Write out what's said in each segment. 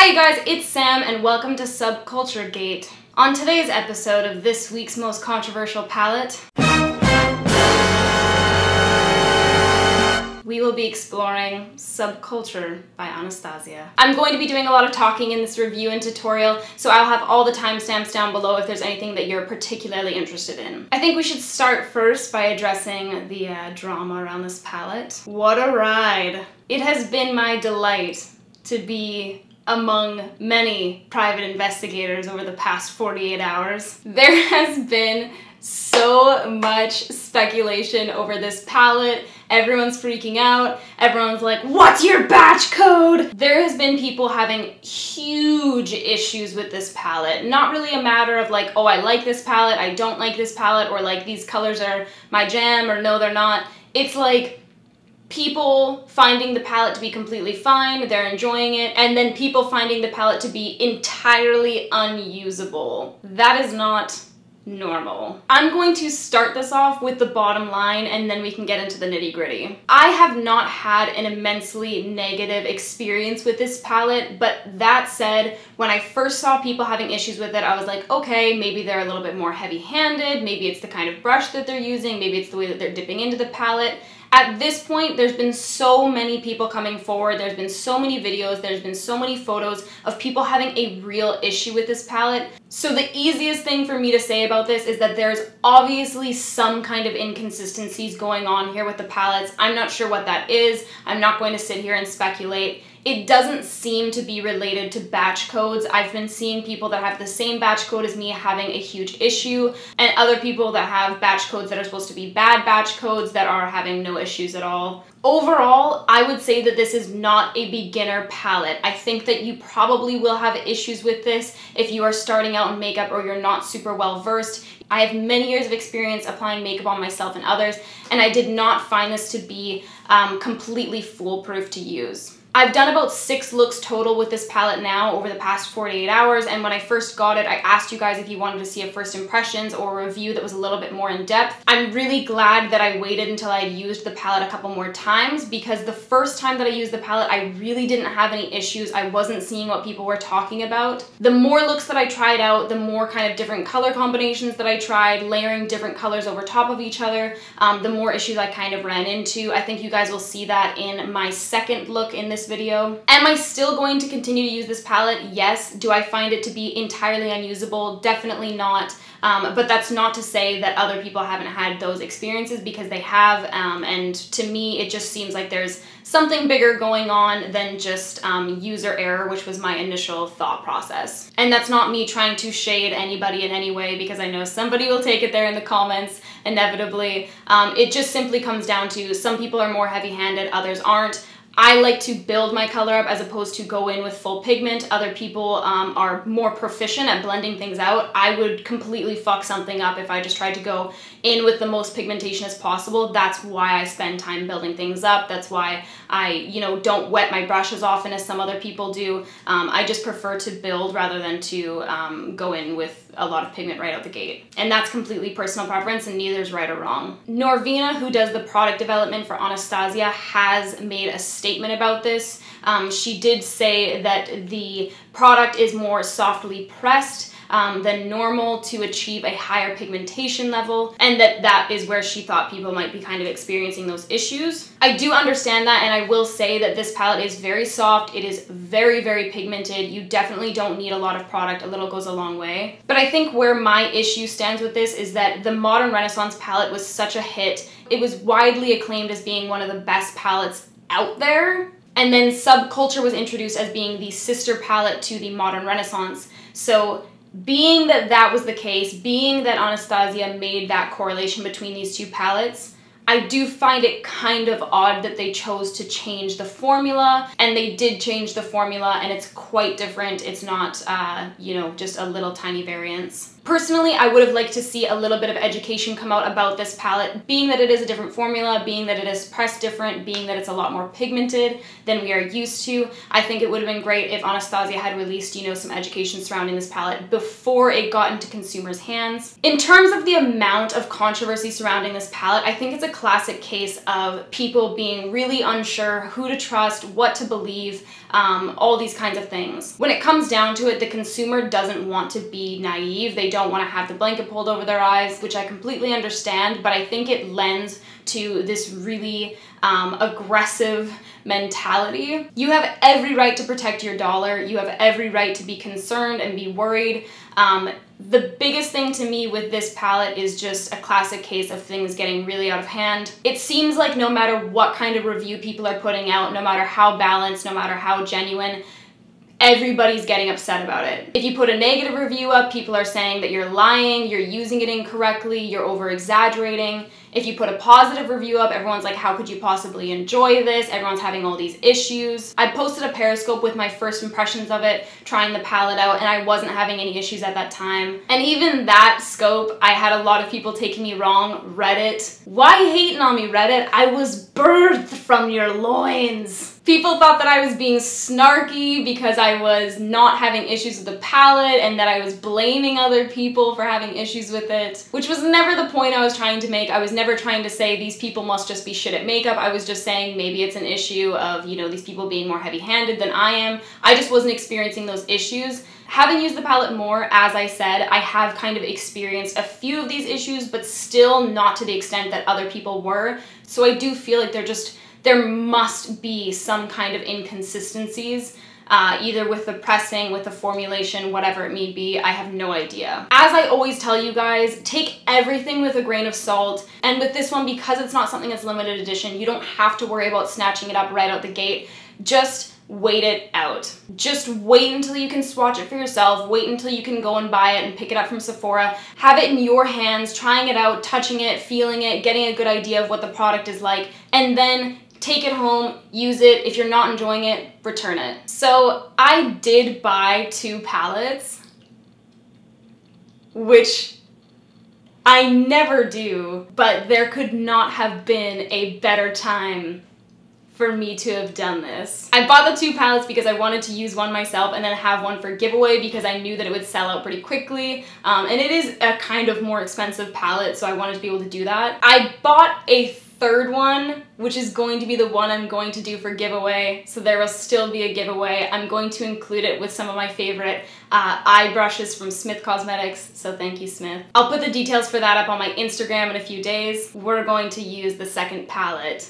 Hi you guys, it's Sam and welcome to Subculture Gate. On today's episode of this week's most controversial palette, we will be exploring Subculture by Anastasia. I'm going to be doing a lot of talking in this review and tutorial, so I'll have all the timestamps down below if there's anything that you're particularly interested in. I think we should start first by addressing the drama around this palette. What a ride! It has been my delight to be among many private investigators over the past 48 hours. There has been so much speculation over this palette. Everyone's freaking out. Everyone's like, what's your batch code? There has been people having huge issues with this palette. Not really a matter of like, oh, I like this palette, I don't like this palette, or like these colors are my jam, or no, they're not. It's like people finding the palette to be completely fine, they're enjoying it, and then people finding the palette to be entirely unusable. That is not normal. I'm going to start this off with the bottom line and then we can get into the nitty-gritty. I have not had an immensely negative experience with this palette, but that said, when I first saw people having issues with it, I was like, okay, maybe they're a little bit more heavy-handed, maybe it's the kind of brush that they're using, maybe it's the way that they're dipping into the palette. At this point, there's been so many people coming forward, there's been so many videos, there's been so many photos of people having a real issue with this palette. So the easiest thing for me to say about this is that there's obviously some kind of inconsistencies going on here with the palettes. I'm not sure what that is. I'm not going to sit here and speculate. It doesn't seem to be related to batch codes. I've been seeing people that have the same batch code as me having a huge issue, and other people that have batch codes that are supposed to be bad batch codes that are having no issues at all. Overall, I would say that this is not a beginner palette. I think that you probably will have issues with this if you are starting out in makeup or you're not super well versed. I have many years of experience applying makeup on myself and others, and I did not find this to be completely foolproof to use. I've done about 6 looks total with this palette now over the past 48 hours, and when I first got it, I asked you guys if you wanted to see a first impressions or a review that was a little bit more in depth. I'm really glad that I waited until I had used the palette a couple more times, because the first time that I used the palette, I really didn't have any issues. I wasn't seeing what people were talking about. The more looks that I tried out, the more kind of different color combinations that I tried, layering different colors over top of each other, the more issues I kind of ran into. I think you guys will see that in my second look in this video. Am I still going to continue to use this palette? Yes. Do I find it to be entirely unusable? Definitely not. But that's not to say that other people haven't had those experiences, because they have, and to me it just seems like there's something bigger going on than just user error, which was my initial thought process. And that's not me trying to shade anybody in any way, because I know somebody will take it there in the comments inevitably. It just simply comes down to some people are more heavy-handed, others aren't. I like to build my color up as opposed to go in with full pigment. Other people are more proficient at blending things out. I would completely fuck something up if I just tried to go in with the most pigmentation as possible. That's why I spend time building things up. That's why I, don't wet my brush as often as some other people do. I just prefer to build rather than to go in with a lot of pigment right out the gate. And that's completely personal preference, and neither is right or wrong. Norvina, who does the product development for Anastasia, has made a statement about this. She did say that the product is more softly pressed than normal to achieve a higher pigmentation level, and that is where she thought people might be kind of experiencing those issues. I do understand that, and I will say that this palette is very soft. It is very, very pigmented. You definitely don't need a lot of product. A little goes a long way. But I think where my issue stands with this is that the Modern Renaissance palette was such a hit. It was widely acclaimed as being one of the best palettes out there. And then Subculture was introduced as being the sister palette to the Modern Renaissance. So being that that was the case, being that Anastasia made that correlation between these two palettes, I do find it kind of odd that they chose to change the formula, and they did change the formula, and it's quite different. It's not, just a little tiny variance. Personally, I would have liked to see a little bit of education come out about this palette, being that it is a different formula, being that it is pressed different, being that it's a lot more pigmented than we are used to. I think it would have been great if Anastasia had released, some education surrounding this palette before it got into consumers' hands. In terms of the amount of controversy surrounding this palette, I think it's a classic case of people being really unsure who to trust, what to believe, all these kinds of things. When it comes down to it, the consumer doesn't want to be naive. They don't want to have the blanket pulled over their eyes, which I completely understand, but I think it lends to this really aggressive mentality. You have every right to protect your dollar. You have every right to be concerned and be worried. The biggest thing to me with this palette is just a classic case of things getting really out of hand. It seems like no matter what kind of review people are putting out, no matter how balanced, no matter how genuine, everybody's getting upset about it. If you put a negative review up, people are saying that you're lying, you're using it incorrectly, you're over-exaggerating. If you put a positive review up, everyone's like, how could you possibly enjoy this? Everyone's having all these issues. I posted a Periscope with my first impressions of it, trying the palette out, and I wasn't having any issues at that time. And even that scope, I had a lot of people taking me wrong. Reddit. Why hating on me, Reddit? I was birthed from your loins. People thought that I was being snarky because I was not having issues with the palette and that I was blaming other people for having issues with it, which was never the point I was trying to make. I was never trying to say these people must just be shit at makeup. I was just saying maybe it's an issue of, you know, these people being more heavy-handed than I am. I just wasn't experiencing those issues. Having used the palette more, as I said, I have kind of experienced a few of these issues, but still not to the extent that other people were. So I do feel like there must be some kind of inconsistencies, either with the pressing, with the formulation, whatever it may be. I have no idea. As I always tell you guys, take everything with a grain of salt. And with this one, because it's not something that's limited edition, you don't have to worry about snatching it up right out the gate. Just wait it out. Just wait until you can swatch it for yourself. Wait until you can go and buy it and pick it up from Sephora. Have it in your hands, trying it out, touching it, feeling it, getting a good idea of what the product is like, and then take it home, use it. If you're not enjoying it, return it. So I did buy 2 palettes, which I never do, but there could not have been a better time for me to have done this. I bought the 2 palettes because I wanted to use one myself and then have one for giveaway because I knew that it would sell out pretty quickly. And it is a kind of more expensive palette, so I wanted to be able to do that. I bought a 3rd one, which is going to be the one I'm going to do for giveaway, so there will still be a giveaway. I'm going to include it with some of my favorite eye brushes from Smith Cosmetics, so thank you, Smith. I'll put the details for that up on my Instagram in a few days. We're going to use the 2nd palette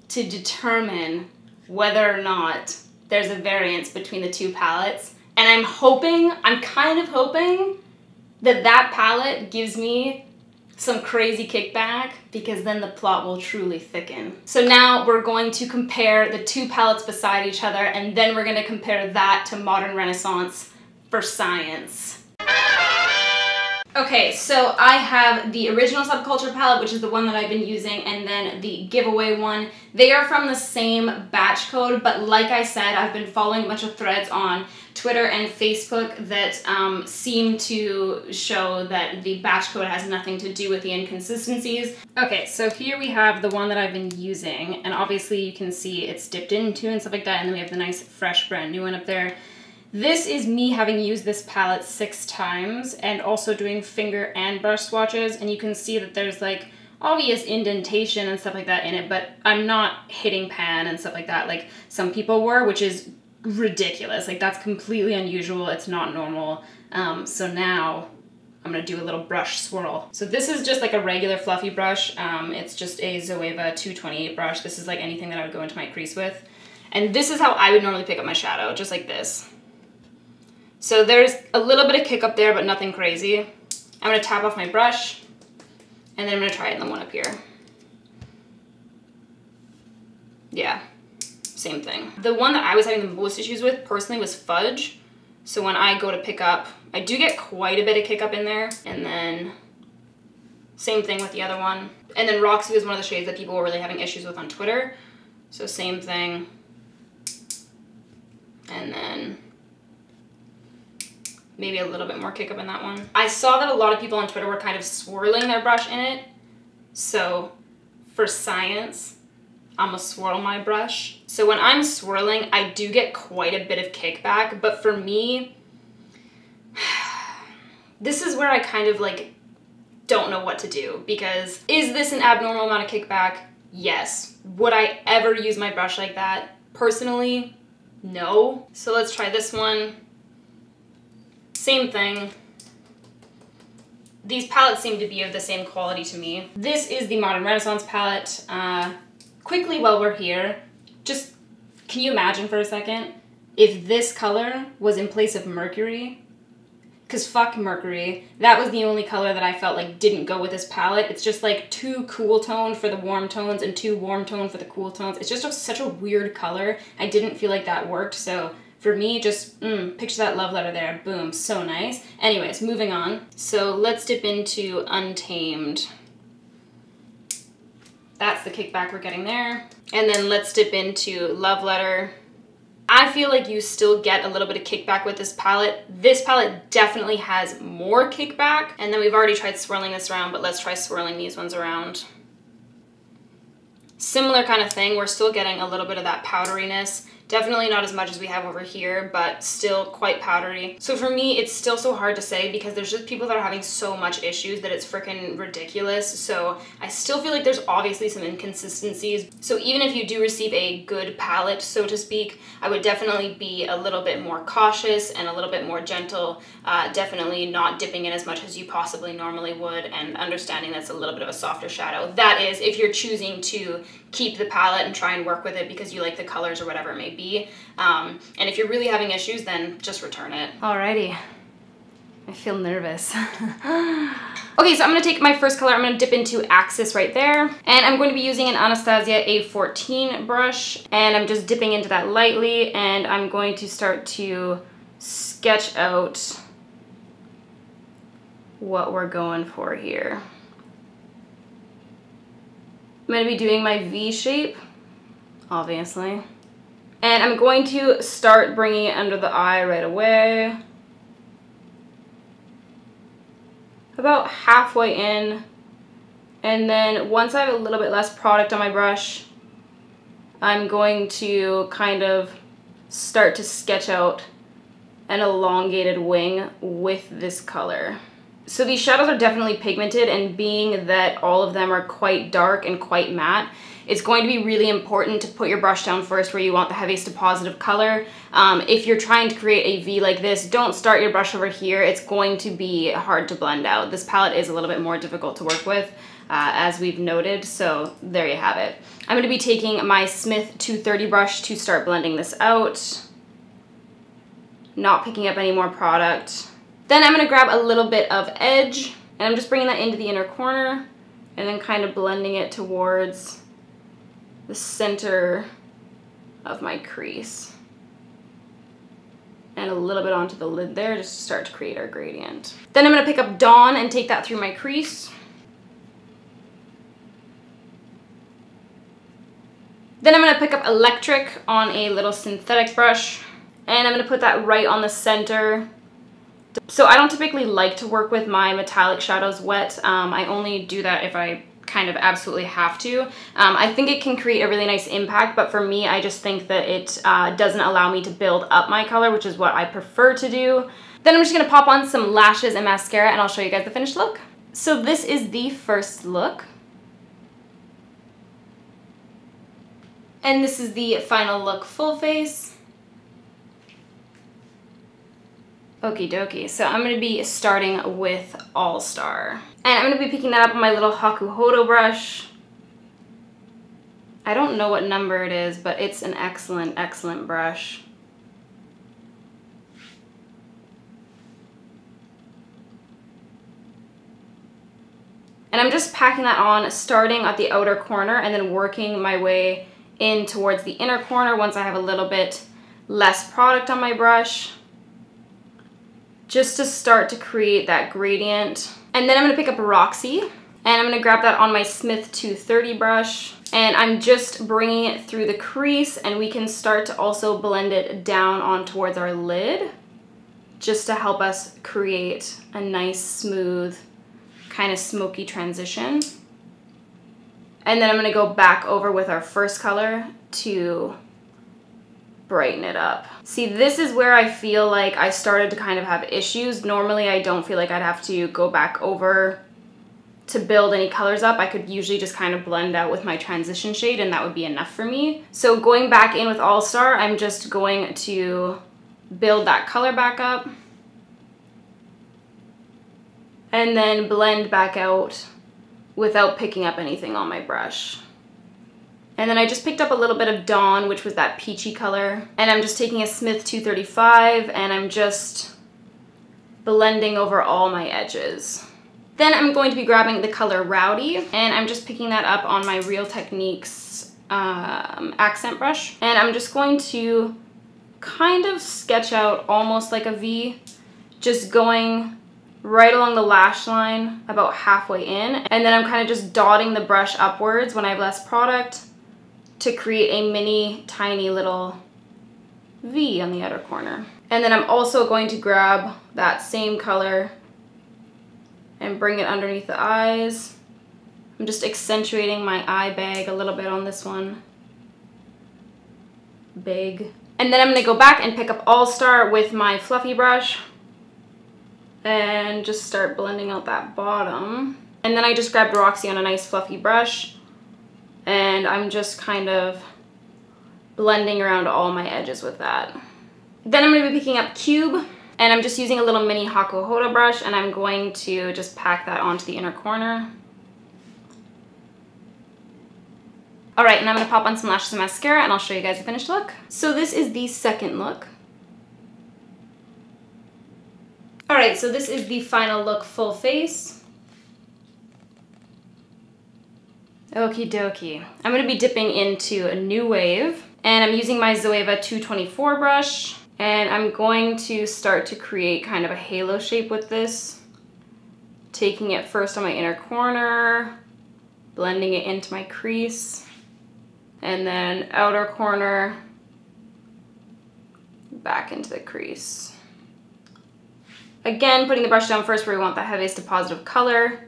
to determine whether or not there's a variance between the 2 palettes, and I'm kind of hoping that that palette gives me some crazy kickback, because then the plot will truly thicken. So now we're going to compare the 2 palettes beside each other, and then we're going to compare that to Modern Renaissance for science. Okay, so I have the original Subculture palette, which is the one that I've been using, and then the giveaway one. They are from the same batch code, but like I said, I've been following a bunch of threads on Twitter and Facebook that seem to show that the batch code has nothing to do with the inconsistencies. Okay, so here we have the one that I've been using, and obviously you can see it's dipped into and stuff like that, and then we have the nice, fresh, brand new one up there. This is me having used this palette 6 times and also doing finger and brush swatches, and you can see that there's like obvious indentation and stuff like that in it, but I'm not hitting pan and stuff like that like some people were, which is ridiculous. Like, that's completely unusual. It's not normal. So now I'm gonna do a little brush swirl. So this is just like a regular fluffy brush. It's just a Zoeva 228 brush. This is like anything that I would go into my crease with. And this is how I would normally pick up my shadow, just like this. So there's a little bit of kick up there, but nothing crazy. I'm gonna tap off my brush, and then I'm gonna try it in the one up here. Yeah, same thing. The one that I was having the most issues with, personally, was Fudge. So when I go to pick up, I do get quite a bit of kick up in there, and then same thing with the other one. And then Roxy was one of the shades that people were really having issues with on Twitter. So same thing. And then maybe a little bit more kick up in that one. I saw that a lot of people on Twitter were kind of swirling their brush in it. So for science, I'm gonna swirl my brush. So when I'm swirling, I do get quite a bit of kickback, but for me, this is where I kind of like don't know what to do, because is this an abnormal amount of kickback? Yes. Would I ever use my brush like that? Personally, no. So let's try this one. Same thing. These palettes seem to be of the same quality to me. This is the Modern Renaissance palette. Quickly while we're here, just can you imagine for a second if this color was in place of Mercury? Because fuck Mercury. That was the only color that I felt like didn't go with this palette. It's just like too cool toned for the warm tones and too warm toned for the cool tones. It's just such a weird color. I didn't feel like that worked, so for me, just picture that love letter there. Boom, so nice. Anyways, moving on. So let's dip into Untamed. That's the kickback we're getting there. And then let's dip into Love Letter. I feel like you still get a little bit of kickback with this palette. This palette definitely has more kickback. And then we've already tried swirling this around, but let's try swirling these ones around. Similar kind of thing. We're still getting a little bit of that powderiness. Definitely not as much as we have over here, but still quite powdery. So for me, it's still so hard to say because there's just people that are having so much issues that it's freaking ridiculous. So I still feel like there's obviously some inconsistencies. So even if you do receive a good palette, so to speak, I would definitely be a little bit more cautious and a little bit more gentle. Definitely not dipping in as much as you possibly normally would, and understanding that's a little bit of a softer shadow. That is, if you're choosing to keep the palette and try and work with it because you like the colors or whatever it may be. And if you're really having issues, then just return it. Alrighty. I feel nervous. Okay, so I'm gonna take my first color, I'm gonna dip into Axis right there. And I'm going to be using an Anastasia A14 brush. And I'm just dipping into that lightly, and I'm going to start to sketch out what we're going for here. I'm going to be doing my V shape, obviously. And I'm going to start bringing it under the eye right away. About halfway in. And then once I have a little bit less product on my brush, I'm going to kind of start to sketch out an elongated wing with this color. So these shadows are definitely pigmented, and being that all of them are quite dark and quite matte, it's going to be really important to put your brush down first where you want the heaviest deposit of color. If you're trying to create a V like this, don't start your brush over here. It's going to be hard to blend out. This palette is a little bit more difficult to work with, as we've noted, so there you have it. I'm going to be taking my Smith 230 brush to start blending this out. Not picking up any more product. Then I'm going to grab a little bit of edge, and I'm just bringing that into the inner corner, and then kind of blending it towards the center of my crease. And a little bit onto the lid there, just to start to create our gradient. Then I'm going to pick up Dawn and take that through my crease. Then I'm going to pick up Electric on a little synthetic brush, and I'm going to put that right on the center. So I don't typically like to work with my metallic shadows wet. I only do that if I kind of absolutely have to. I think it can create a really nice impact, but for me, I just think that it doesn't allow me to build up my color, which is what I prefer to do. Then I'm just gonna pop on some lashes and mascara, and I'll show you guys the finished look. So this is the first look. And this is the final look full face. Okie dokie, so I'm going to be starting with All Star. And I'm going to be picking that up on my little Hakuhodo brush. I don't know what number it is, but it's an excellent, excellent brush. And I'm just packing that on, starting at the outer corner and then working my way in towards the inner corner once I have a little bit less product on my brush, just to start to create that gradient. And then I'm gonna pick up Roxy, and I'm gonna grab that on my Smith 230 brush, and I'm just bringing it through the crease, and we can start to also blend it down on towards our lid, just to help us create a nice, smooth, kind of smoky transition. And then I'm gonna go back over with our first color to brighten it up. See, this is where I feel like I started to kind of have issues. Normally, I don't feel like I'd have to go back over to build any colors up, I could usually just kind of blend out with my transition shade and that would be enough for me. So going back in with All Star, I'm just going to build that color back up and then blend back out without picking up anything on my brush. And then I just picked up a little bit of Dawn, which was that peachy color. And I'm just taking a Smith 235 and I'm just blending over all my edges. Then I'm going to be grabbing the color Rowdy and I'm just picking that up on my Real Techniques accent brush. And I'm just going to kind of sketch out almost like a V, just going right along the lash line about halfway in. And then I'm kind of just dotting the brush upwards when I have less product to create a mini tiny little V on the outer corner. And then I'm also going to grab that same color and bring it underneath the eyes. I'm just accentuating my eye bag a little bit on this one. Big. And then I'm gonna go back and pick up All Star with my fluffy brush and just start blending out that bottom. And then I just grabbed Roxy on a nice fluffy brush and I'm just kind of blending around all my edges with that. Then I'm gonna be picking up Cube and I'm just using a little mini Hakuhoda brush and I'm going to just pack that onto the inner corner. All right, and I'm gonna pop on some lashes and mascara and I'll show you guys the finished look. So this is the second look. All right, so this is the final look, full face. Okie dokie. I'm gonna be dipping into a New Wave and I'm using my Zoeva 224 brush and I'm going to start to create kind of a halo shape with this, taking it first on my inner corner, blending it into my crease, and then outer corner, back into the crease. Again, putting the brush down first where we want the heaviest deposit of color,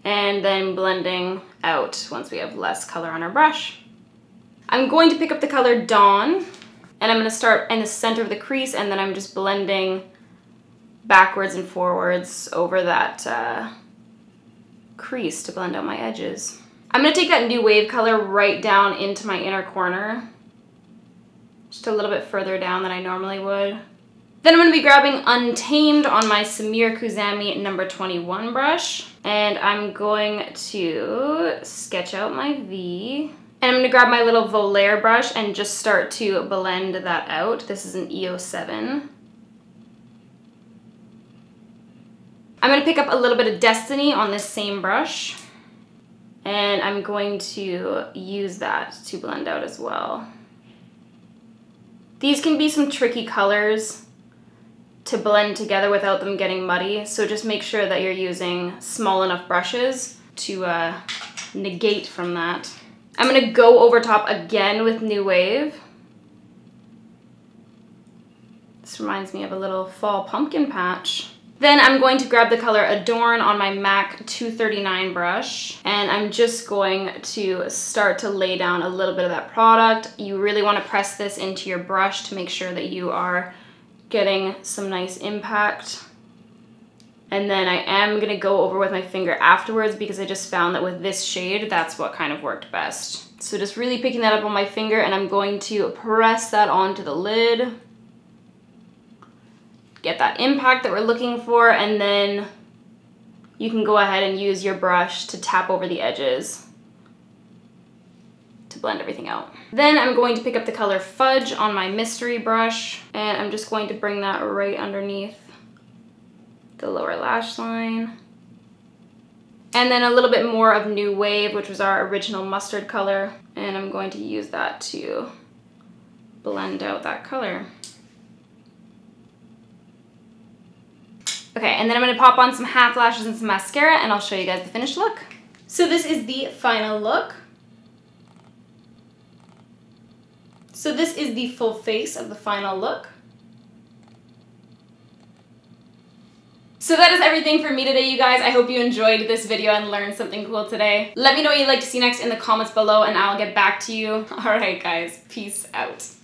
and then blending out once we have less color on our brush. I'm going to pick up the color Dawn, and I'm gonna start in the center of the crease, and then I'm just blending backwards and forwards over that crease to blend out my edges. I'm gonna take that New Wave color right down into my inner corner, just a little bit further down than I normally would. Then I'm gonna be grabbing Untamed on my Samir Kuzami number 21 brush, and I'm going to sketch out my V. And I'm gonna grab my little Volaire brush and just start to blend that out. This is an EO7. I'm gonna pick up a little bit of Destiny on this same brush, and I'm going to use that to blend out as well. These can be some tricky colors to blend together without them getting muddy, so just make sure that you're using small enough brushes to negate from that. I'm gonna go over top again with New Wave. This reminds me of a little fall pumpkin patch. Then I'm going to grab the color Adorn on my MAC 239 brush, and I'm just going to start to lay down a little bit of that product. You really want to press this into your brush to make sure that you are getting some nice impact. And then I am gonna go over with my finger afterwards because I just found that with this shade, that's what kind of worked best. So just really picking that up on my finger, and I'm going to press that onto the lid. Get that impact that we're looking for, and then you can go ahead and use your brush to tap over the edges to blend everything out. Then I'm going to pick up the color Fudge on my Mystery brush, and I'm just going to bring that right underneath the lower lash line. And then a little bit more of New Wave, which was our original mustard color, and I'm going to use that to blend out that color. Okay, and then I'm gonna pop on some half lashes and some mascara, and I'll show you guys the finished look. So this is the final look. So this is the full face of the final look. So that is everything for me today, you guys. I hope you enjoyed this video and learned something cool today. Let me know what you'd like to see next in the comments below, and I'll get back to you. All right, guys, peace out.